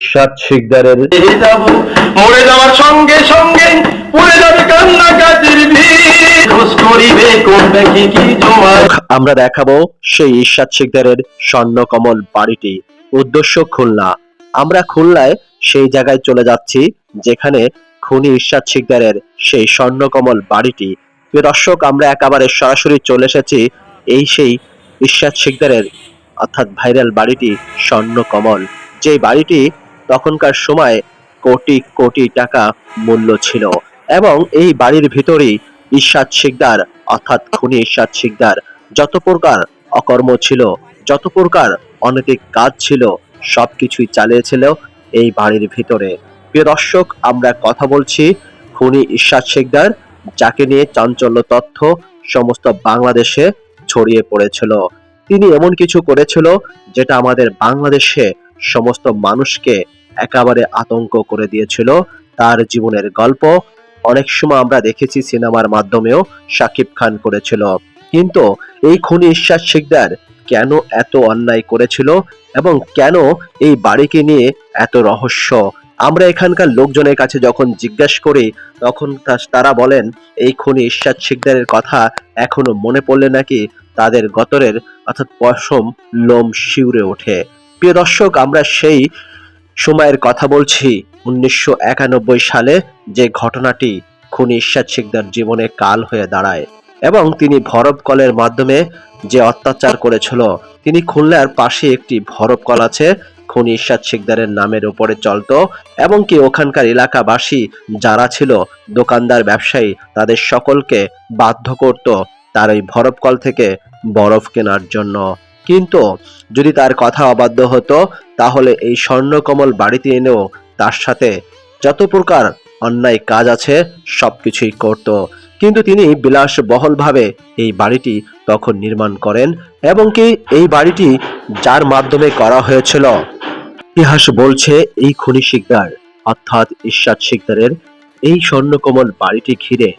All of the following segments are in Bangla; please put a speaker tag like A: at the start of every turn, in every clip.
A: ইরশাদ শিকদারের
B: যাব মরে যাওয়ার সঙ্গে সঙ্গে পড়ে যাবে কান্নাকাটির ভিড় খোঁজ করিবে কোন ব্যাংকে কি জমা।
A: আমরা দেখাবো সেই ইরশাদ শিকদারের স্বর্ণকমল বাড়িটি। উদ্দেশ্য খুলনা। আমরা খুলনায় সেই জায়গায় চলে যাচ্ছি যেখানে খুনি ইরশাদ শিকদারের সেই স্বর্ণকমল বাড়িটি। প্রিয় দর্শক, আমরা একেবারে সরাসরি চলে এসেছি এই সেই ইরশাদ শিকদারের অর্থাৎ ভাইরাল বাড়িটি স্বর্ণকমল, যে বাড়িটি তখনকার সময় কোটি কোটি টাকা মূল্য ছিল। এবং এই বাড়ির ভিতরেই ইরশাদ শিকদার অর্থাৎ খুনি ইরশাদ শিকদার যত প্রকার অকর্ম ছিল, যত প্রকার অনৈতিক কাজ ছিল, সবকিছুই চালিয়েছিল এই বাড়ির ভিতরে। প্রিয় দর্শক, আমরা কথা বলছি খুনি ইরশাদ শিকদার, যাকে নিয়ে চাঞ্চল্য তথ্য সমস্ত বাংলাদেশে ছড়িয়ে পড়েছিল। তিনি এমন কিছু করেছিল যেটা আমাদের বাংলাদেশে সমস্ত মানুষকে একেবারে আতঙ্ক করে দিয়েছিল। তার জীবনের গল্প অনেক সময় আমরা দেখেছি সিনেমার মাধ্যমেও শাকিব খান করেছিল। কিন্তু এই খুনি ইরশাদ শিকদার কেন এত অন্যায় করেছিল এবং কেন এই বাড়িকে নিয়ে এত রহস্য, আমরা এখানকার লোকজনের কাছে যখন জিজ্ঞেস করি তখন তারা বলেন এই খুনি ইরশাদ শিকদারের কথা এখনো মনে পড়লে নাকি তাদের গতরের অর্থাৎ পশম লোম শিউরে ওঠে। প্রিয় দর্শক, আমরা সেই সময়ের কথা বলছি 1991 সালে, যে ঘটনাটি খুনি ইরশাদ শিকদার জীবনে কাল হয়ে দাঁড়ায় এবং তিনি ভরব কলের মাধ্যমে যে অত্যাচার করেছিল। তিনি খুলনার পাশে একটি ভরব কল আছে খুনি ইরশাদ শিকদারের নামের উপরে চলতো, এবং কি ওখানকার এলাকাবাসী যারা ছিল দোকানদার ব্যবসায়ী তাদের সকলকে বাধ্য করত তার ওই ভরব কল থেকে বরফ কেনার জন্য। কিন্তু যদি তার কথা অবাধ্য হতো তাহলে এই স্বর্ণকমল বাড়িতে এনেও তার সাথে যত প্রকার অন্যায় কাজ আছে সবকিছুই করত। কিন্তু তিনি বিলাসবহুলভাবে এই বাড়িটি তখন নির্মাণ করেন, এবং কি এই বাড়িটি যার মাধ্যমে করা হয়েছিল, ইতিহাস বলছে এই খুনি শিকদার অর্থাৎ ইরশাদ শিকদারের এই স্বর্ণকমল বাড়িটি ঘিরে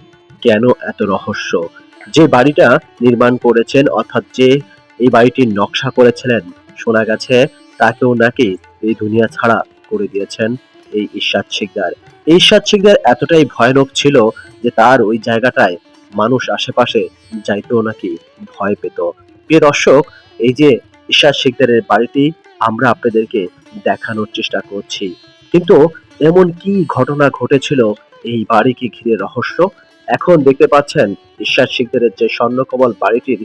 A: কেন এত রহস্য। যে বাড়িটা নির্মাণ করেছেন অর্থাৎ যে এই বাড়িটির নকশা করেছিলেন, শোনা গেছে তাকেও নাকি এই দুনিয়া ছাড়া করে দিয়েছেন এই ইরশাদ শিকদার। এই ইরশাদ শিকদার এতটাই ভয়ানক ছিল যে তার ওই জায়গাটায় মানুষ আশেপাশে যাইতেও নাকি ভয় পেত। প্রিয় দর্শক, এই যে ইরশাদ শিকদারের বাড়িটি আমরা আপনাদেরকে দেখানোর চেষ্টা করছি, কিন্তু এমন কি ঘটনা ঘটেছিল এই বাড়িকে ঘিরে রহস্য। এখন দেখতে পাচ্ছেন ইরশাদ শিকদারের যে স্বর্ণকমল বাড়িটির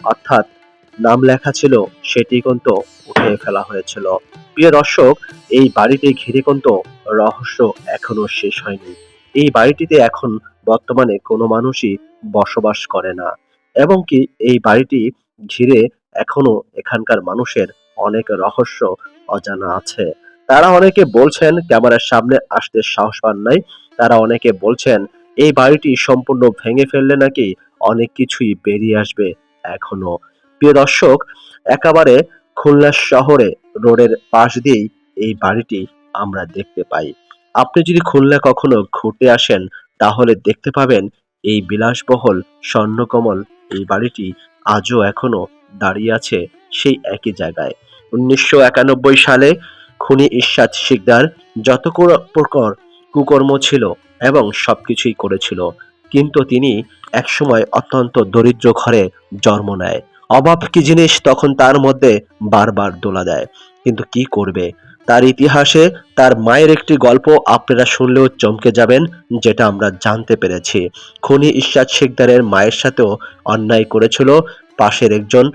A: অর্থাৎ নাম লেখা ছিল সেটি কিন্তু উঠিয়ে ফেলা হয়েছিল। প্রিয় দর্শক, এই বাড়িটি ঘিরে কিন্তু রহস্য এখনো শেষ হয়নি। এই বাড়িটিতে এখন বর্তমানে কোনো মানুষই বসবাস করে না, এবং কি এই বাড়িটি ঘিরে এখনো এখানকার মানুষের অনেক রহস্য অজানা আছে। তারা অনেকে বলছেন ক্যামেরার সামনে আসতে সাহস পান নাই। তারা অনেকে বলছেন এই বাড়িটি সম্পূর্ণ ভেঙে ফেললে নাকি অনেক কিছুই বেরিয়ে আসবে এখনো। প্রিয় দর্শক, একেবারে খুলনা শহরে রোডের পাশ দিয়েই এই বাড়িটি আমরা দেখতে পাই। আপনি যদি খুলনা কখনো ঘুরতে আসেন তাহলে দেখতে পাবেন এই বিলাসবহুল স্বর্ণকমল এই বাড়িটি আজও এখনো দাঁড়িয়ে আছে সেই একই জায়গায়। 1991 সালে খুনি ইরশাদ শিকদার যত প্রকার কুকর্ম ছিল এবং সবকিছুই করেছিল, কিন্তু তিনি একসময় অত্যন্ত দরিদ্র ঘরে জন্ম নেয়। অভাব কি জিনিস তখন তার মধ্যে বারবার দোলা দেয়, কিন্তু কি করবে, তার ইতিহাসে তার মায়ের একটি গল্প আপনারা শুনলেও চমকে যাবেন, যেটা আমরা জানতে পেরেছি। খুনি ইরশাদ শিকদারের মায়ের সাথেও অন্যায় করেছিল পাশের একজন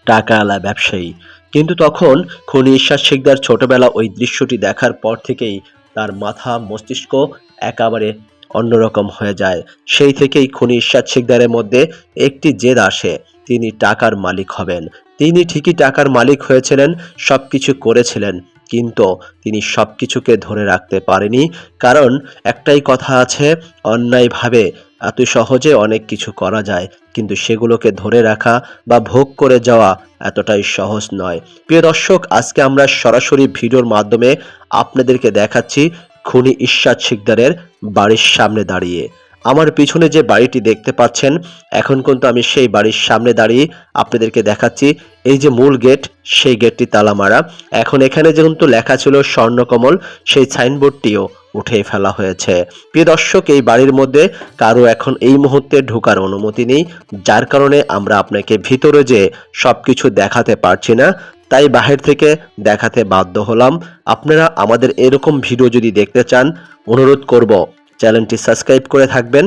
A: টাকাওয়ালা ব্যবসায়ী। কিন্তু তখন খুনি ইরশাদ শিকদার ছোটবেলা ওই দৃশ্যটি দেখার পর থেকেই তার মাথা মস্তিষ্ক একেবারে অন্যরকম হয়ে যায়। সেই থেকেই খুনি ইরশাদ শিকদারের মধ্যে একটি জেদ আসে, তিনি টাকার মালিক হবেন। তিনি ঠিকই টাকার মালিক হয়েছিলেন, সবকিছু করেছিলেন, কিন্তু তিনি সবকিছুকে ধরে রাখতে পারেনি। কারণ একটাই কথা আছে, অন্যায়ভাবে এত সহজে অনেক কিছু করা যায়, কিন্তু সেগুলোকে ধরে রাখা বা ভোগ করে যাওয়া এতটাই সহজ নয়। প্রিয় দর্শক, আজকে আমরা সরাসরি ভিডিওর মাধ্যমে আপনাদেরকে দেখাচ্ছি খুনি ইরশাদ শিকদারের বাড়ির সামনে দাঁড়িয়ে। আমার পিছনে যে বাড়িটি দেখতে পাচ্ছেন, এখন কিন্তু আমি সেই বাড়ির সামনে দাঁড়িয়ে আপনাদেরকে দেখাচ্ছি। এই যে মূল গেট, সেই গেটটি তালা মারা। এখন এখানে যেহেতু লেখা ছিল স্বর্ণকমল, সেই সাইনবোর্ডটিও উঠিয়ে ফেলা হয়েছে। প্রিয় দর্শক, এই বাড়ির মধ্যে কারো এখন এই মুহূর্তে ঢোকার অনুমতি নেই, যার কারণে আমরা আপনাকে ভিতরে যে সবকিছু দেখাতে পারছি না, তাই বাহির থেকে দেখাতে বাধ্য হলাম। আপনারা আমাদের এরকম ভিডিও যদি দেখতে চান, অনুরোধ করব চ্যানেলটি সাবস্ক্রাইব করে থাকবেন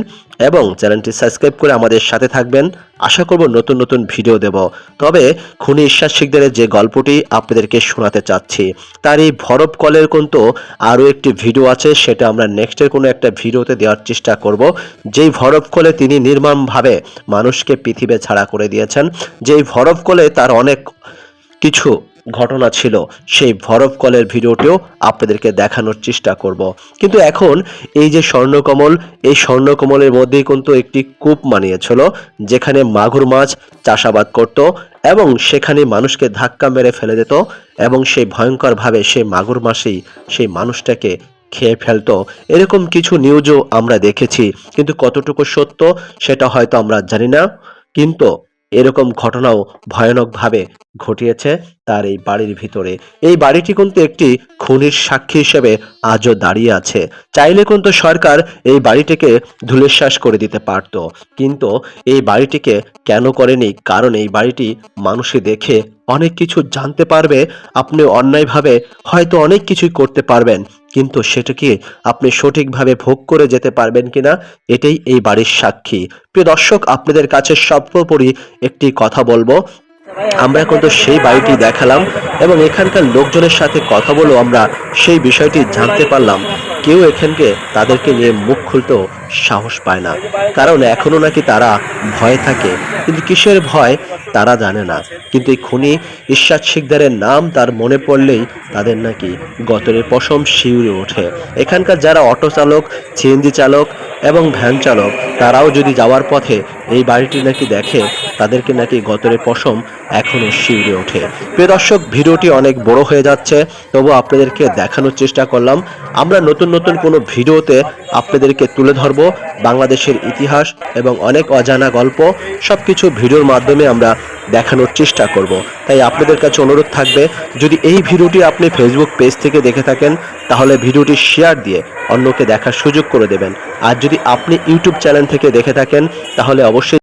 A: এবং চ্যানেলটি সাবস্ক্রাইব করে আমাদের সাথে থাকবেন। আশা করব নতুন নতুন ভিডিও দেব। তবে খুনি ঈশ্বর শিকদারের যে গল্পটি আপনাদেরকে শোনাতে চাচ্ছি, তার এই ভরব কলের কিন্তু আরও একটি ভিডিও আছে, সেটা আমরা নেক্সটের কোনো একটা ভিডিওতে দেওয়ার চেষ্টা করব। যেই ভরব কলে তিনি নির্মমভাবে মানুষকে পৃথিবী ছাড়া করে দিয়েছেন, যেই ভরব কলে তার অনেক কিছু ঘটনা ছিল, সেই ভরব কলের ভিডিওটিও আপনাদেরকে দেখানোর চেষ্টা করব। কিন্তু এখন এই যে স্বর্ণকমল, এই স্বর্ণকমলের মধ্যেই কিন্তু একটি কূপ বানিয়েছিল, যেখানে মাগুর মাছ চাষাবাদ করত এবং সেখানে মানুষকে ধাক্কা মেরে ফেলে দিত এবং সেই ভয়ঙ্করভাবে সেই মাগুর মাছই সেই মানুষটাকে খেয়ে ফেলতো। এরকম কিছু নিউজও আমরা দেখেছি, কিন্তু কতটুকু সত্য সেটা হয়তো আমরা জানি না। কিন্তু এরকম ঘটনাও ভয়ানকভাবে ঘটিয়েছে তার এই বাড়ির ভিতরে। এই বাড়িটি কিন্তু একটি খুনির সাক্ষী হিসেবে আজও দাঁড়িয়ে আছে। চাইলে কিন্তু সরকার এই বাড়িটিকে ধূলিসাৎ করে দিতে পারত, কিন্তু এই বাড়িটিকে কেন করেনি? কারণ এই বাড়িটি মানুষে দেখে অনেক কিছু জানতে পারবে। আপনি অন্যায়ভাবে হয়তো অনেক কিছুই করতে পারবেন, কিন্তু সেটাকে আপনি সঠিকভাবে ভোগ করে যেতে পারবেন কিনা, এটাই এই বাড়ির সাক্ষী। প্রিয় দর্শক, আপনাদের কাছে সর্বোপরি একটি কথা বলবো, আমরা কিন্তু সেই বাড়িটি দেখালাম এবং এখানকার লোকজনের সাথে কথা বলেও আমরা সেই বিষয়টি জানতে পারলাম, কেউ এখানকে তাদেরকে নিয়ে মুখ খুলতেও সাহস পায় না, কারণ এখনো নাকি তারা ভয়ে থাকে। কিন্তু কিসের ভয় তারা জানে না, কিন্তু এই খুনি ঈশ্বর শিকদারের নাম তার মনে পড়লেই তাদের নাকি গতরে পশম শিউরে ওঠে। এখানকার যারা অটো চালক, সিএনজি চালক এবং ভ্যান চালক, তারাও যদি যাওয়ার পথে এই বাড়িটি নাকি দেখে, তাদেরকে নাকি গতরে পশম এখনো শিউরে ওঠে। প্রিয় দর্শক, ভিডিওটি অনেক বড় হয়ে যাচ্ছে, তবু আপনাদেরকে দেখানোর চেষ্টা করলাম। আমরা নতুন নতুন কোনো ভিডিওতে আপনাদেরকে তুলে ধরব বাংলাদেশের ইতিহাস এবং অনেক অজানা গল্প, সবকিছু ভিডিওর মাধ্যমে আমরা দেখানোর চেষ্টা করব। তাই আপনাদের কাছে অনুরোধ থাকবে, যদি এই ভিডিওটি আপনি ফেসবুক পেজ থেকে দেখে থাকেন, তাহলে ভিডিওটি শেয়ার দিয়ে অন্যকে দেখার সুযোগ করে দেবেন। আর যদি আপনি ইউটিউব চ্যানেল থেকে দেখে থাকেন, তাহলে অবশ্যই